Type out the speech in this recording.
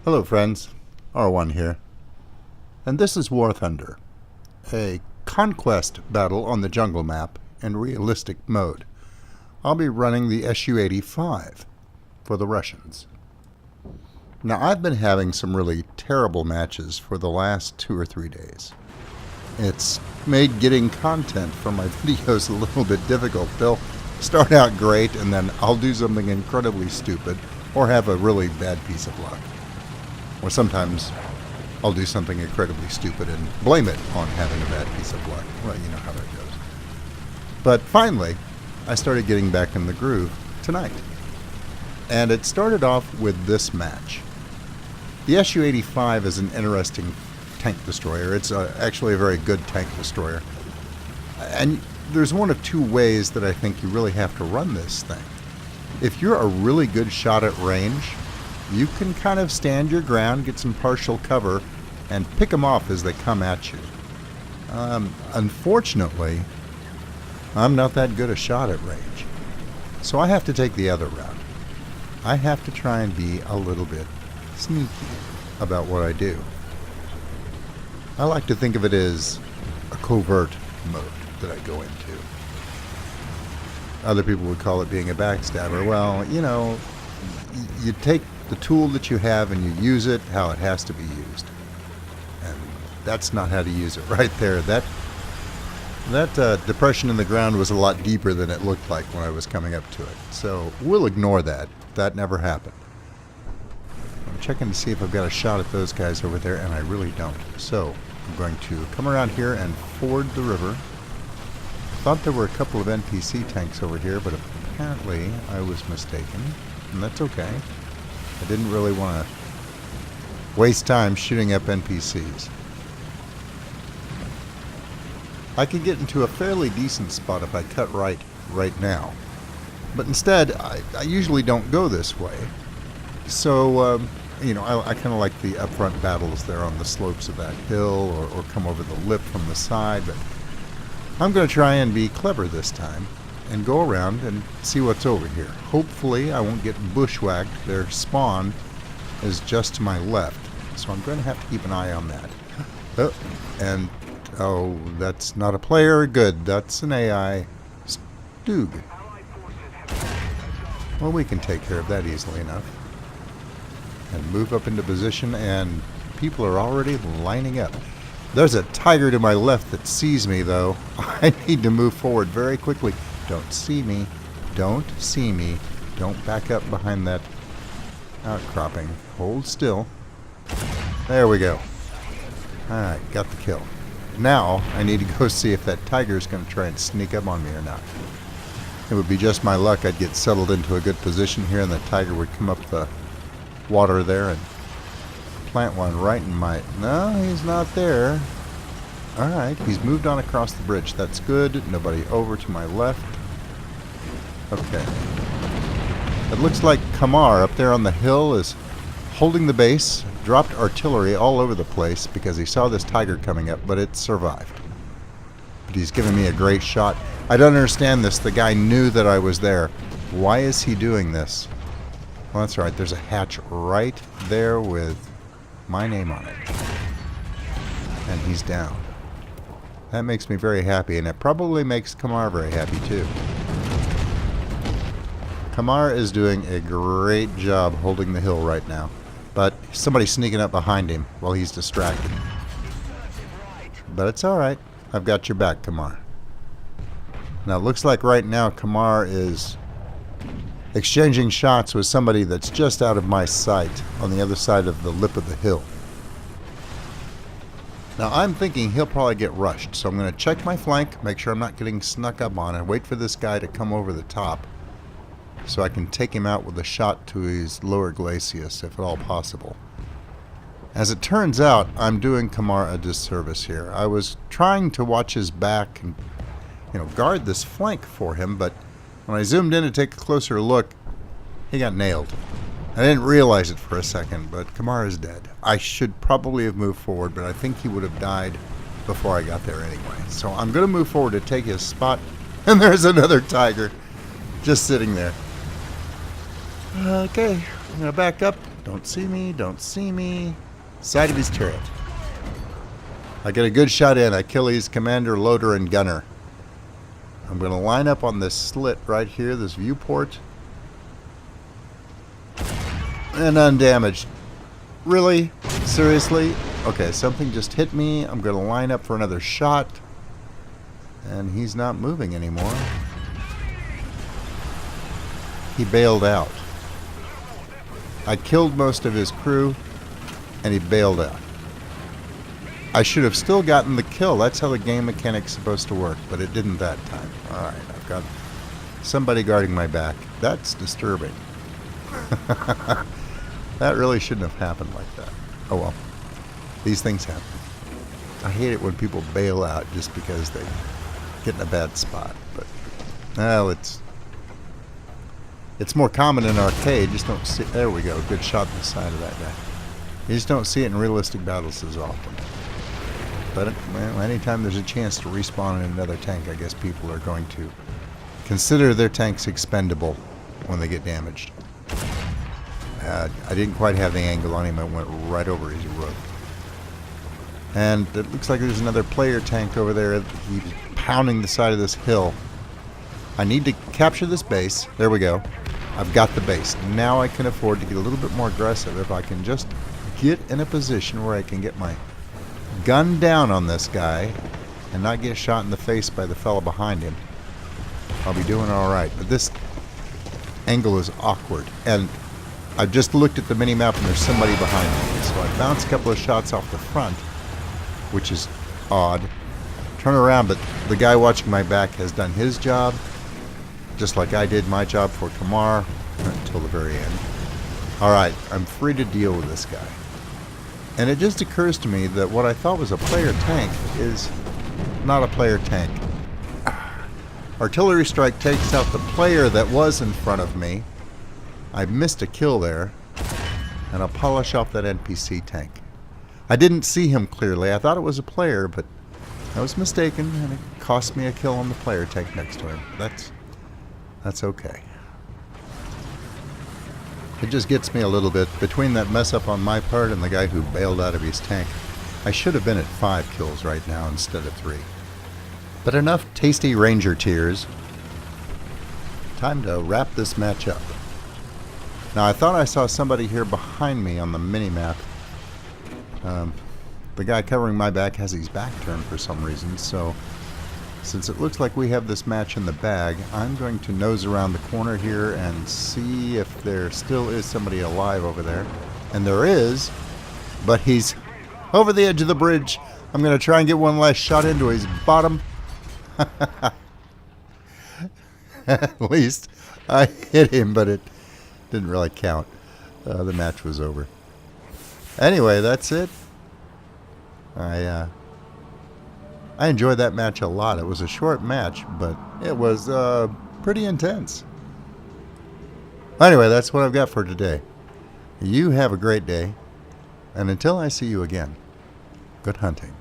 Hello friends, R1 here, and this is War Thunder, a conquest battle on the jungle map in realistic mode. I'll be running the Su-85 for the Russians. Now I've been having some really terrible matches for the last 2 or 3 days. It's made getting content for my videos a little bit difficult. They'll start out great and then I'll do something incredibly stupid or have a really bad piece of luck. Or sometimes I'll do something incredibly stupid and blame it on having a bad piece of luck. Well, you know how that goes. But finally, I started getting back in the groove tonight. And it started off with this match. The Su-85 is an interesting tank destroyer. It's actually a very good tank destroyer. And there's one of 2 ways that I think you really have to run this thing. If you're a really good shot at range, you can kind of stand your ground, get some partial cover, and pick them off as they come at you. Unfortunately, I'm not that good a shot at range. So I have to take the other route. I have to try and be a little bit sneaky about what I do. I like to think of it as a covert mode that I go into. Other people would call it being a backstabber. Well, you know, you take the tool that you have and you use it how it has to be used. And that's not how to use it right there. That depression in the ground was a lot deeper than it looked like when I was coming up to it. So we'll ignore that. That never happened. I'm checking to see if I've got a shot at those guys over there, and I really don't. So I'm going to come around here and ford the river. Thought there were a couple of NPC tanks over here, but apparently I was mistaken, and that's okay. I didn't really want to waste time shooting up NPCs. I could get into a fairly decent spot if I cut right now. But instead, I usually don't go this way. So, you know, I kind of like the upfront battles there on the slopes of that hill or come over the lip from the side. But I'm going to try and be clever this time and go around and see what's over here. Hopefully I won't get bushwhacked. Their spawn is just to my left, so I'm going to have to keep an eye on that. Oh, that's not a player. Good, that's an AI. Stoog. Well, we can take care of that easily enough. And move up into position, and people are already lining up. There's a tiger to my left that sees me, though. I need to move forward very quickly. Don't see me. Don't see me. Don't back up behind that outcropping. Hold still. There we go. Alright, got the kill. Now, I need to go see if that tiger is going to try and sneak up on me or not. It would be just my luck I'd get settled into a good position here and the tiger would come up the water there and plant one right in my... No, he's not there. Alright, he's moved on across the bridge. That's good. Nobody over to my left. Okay. It looks like Kamar up there on the hill is holding the base, dropped artillery all over the place because he saw this tiger coming up, but it survived. But he's giving me a great shot. I don't understand this. The guy knew that I was there. Why is he doing this? Well, that's right. There's a hatch right there with my name on it. And he's down. That makes me very happy, and it probably makes Kamar very happy too. Kamar is doing a great job holding the hill right now, but somebody's sneaking up behind him while he's distracted. But it's alright. I've got your back, Kamar. Now, it looks like right now Kamar is exchanging shots with somebody that's just out of my sight on the other side of the lip of the hill. Now, I'm thinking he'll probably get rushed, so I'm going to check my flank, make sure I'm not getting snuck up on, and wait for this guy to come over the top so I can take him out with a shot to his lower glacis, if at all possible. As it turns out, I'm doing Kamar a disservice here. I was trying to watch his back and, you know, guard this flank for him, but when I zoomed in to take a closer look, he got nailed. I didn't realize it for a second, but Kamar is dead. I should probably have moved forward, but I think he would have died before I got there anyway. So I'm going to move forward to take his spot, and there's another tiger just sitting there. Okay, I'm going to back up Don't see me. Don't see me. Side of his turret. I get a good shot in. I kill his commander, loader, and gunner. I'm going to line up on this slit right here, this viewport. And undamaged. Really? Seriously? Okay, something just hit me. I'm going to line up for another shot. And he's not moving anymore. He bailed out. I killed most of his crew, and he bailed out. I should have still gotten the kill. That's how the game mechanic's supposed to work, but it didn't that time. Alright, I've got somebody guarding my back. That's disturbing. That really shouldn't have happened like that. Oh well. These things happen. I hate it when people bail out just because they get in a bad spot. But, well, it's more common in arcade. You just don't see... There we go. Good shot in the side of that guy. You just don't see it in realistic battles as often. But, well, anytime there's a chance to respawn in another tank, I guess people are going to consider their tanks expendable when they get damaged. I didn't quite have the angle on him. I went right over his rope. And it looks like there's another player tank over there. He's pounding the side of this hill. I need to capture this base. There we go. I've got the base. Now I can afford to get a little bit more aggressive if I can just get in a position where I can get my gun down on this guy and not get shot in the face by the fella behind him. I'll be doing all right. But this angle is awkward. And I've just looked at the mini-map and there's somebody behind me. So I bounce a couple of shots off the front, which is odd. Turn around, but the guy watching my back has done his job, just like I did my job for Kamar until the very end. Alright, I'm free to deal with this guy. And it just occurs to me that what I thought was a player tank is not a player tank. Artillery strike takes out the player that was in front of me. I missed a kill there, and I'll polish off that NPC tank. I didn't see him clearly. I thought it was a player, but I was mistaken, and it cost me a kill on the player tank next to him. That's okay. It just gets me a little bit between that mess up on my part and the guy who bailed out of his tank. I should have been at 5 kills right now instead of 3. But enough tasty ranger tears. Time to wrap this match up. Now I thought I saw somebody here behind me on the mini-map. The guy covering my back has his back turned for some reason, so since it looks like we have this match in the bag, I'm going to nose around the corner here and see if there still is somebody alive over there. And there is, but he's over the edge of the bridge. I'm going to try and get one last shot into his bottom. At least I hit him, but it didn't really count. The match was over. Anyway, that's it. I enjoyed that match a lot. It was a short match, but it was pretty intense. Anyway, that's what I've got for today. You have a great day, and until I see you again, good hunting.